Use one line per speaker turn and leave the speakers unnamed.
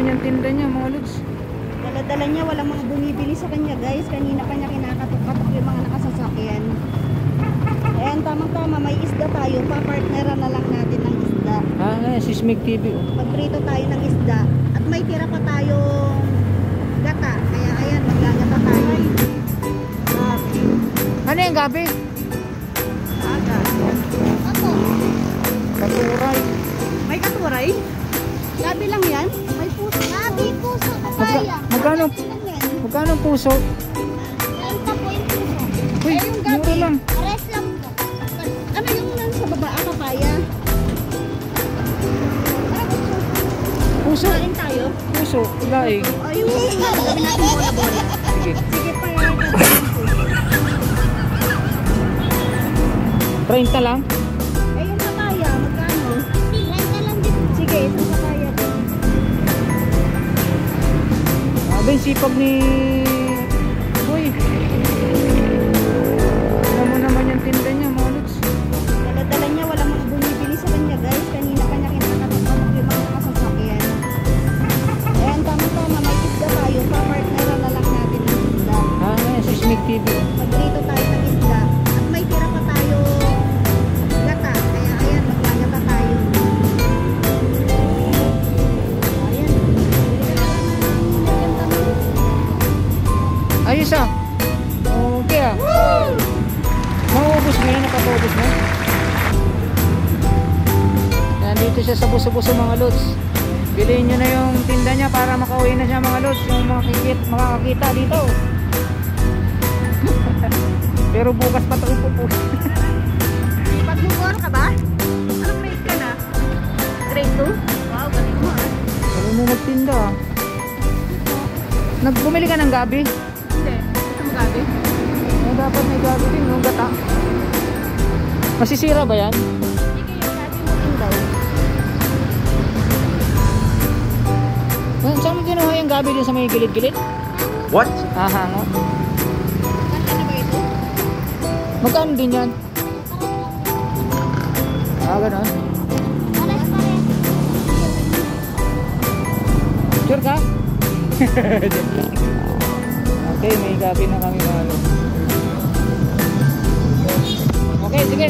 naman yung tinda niya mga lods.
Dala-dala niya, walang mga bumibili sa kanya guys. Kanina pa niya kinakatok-katok yung mga nakasasakyan. Ayan, tamang-tama, may isda tayo. Papartneran na lang natin ng isda.
Si Smig TV.
Magprito tayo ng isda. At may tira pa tayong gata. Kaya ayan, maggagata tayo.
Ano yung gabi?
Aga. Ako.
Katuray.
May katuray? Gabi lang yan? May puso. Gabi, puso, papaya.
Magkano ang puso?
Meron pa po yung puso.
Uy,
yung gabi,
mura lang.
pares lang po. Ano yung nasa baba? Papaya?
Puso?
Kain tayo?
Puso, laing.
Ayun, gawin natin bola-bola.
Sige.
Sige pa.
30 lang?
Eh, yung papaya, magkano? 30 lang din. Sige, isang papaya din.
Yung sipag ni Uy. Alam mo naman yung tinda niya mga lods.
Dala-dala niya, walang mga bumibili sa kanya guys. Kanina pa niya kinakatok-katok yung mga nakasasakyan. Ayan, tama-tama, may isda tayo. Papartneran na lang natin ng isda.
Si Smig TV.
Magprito tayo ng isda. At may tira pa tayo gata. Kaya ayan, maggagata tayo. Ayan.
Ayos ah. Okay ah. Mauubos mo yan, nakapubos mo. Nandito siya sa buso-buso mga lods. Bilihin nyo na yung tinda niya para makauwi na siya mga lods. Yung makakakita dito. Pero bukas pa ito ipupus.
Pag-mugor ka ba? Anong grade ka na? Grade 2? Wow, galing mo ah.
Alam mo magtinda ah. Nagbumili ka ng gabi?
Hindi. Gusto mo gabi?
Dapat may gabi din, yung gata. Masisira ba yan?
Sige, yung gabi mo din daw.
Saan mo kinuha yung gabi din sa may gilid-gilid?
What?
Hango.
Kanta na ba ito?
Magkano din yan? Ganon.
Pares.
Sure ka? Okay, may gabi na kami mga. Okay, sige.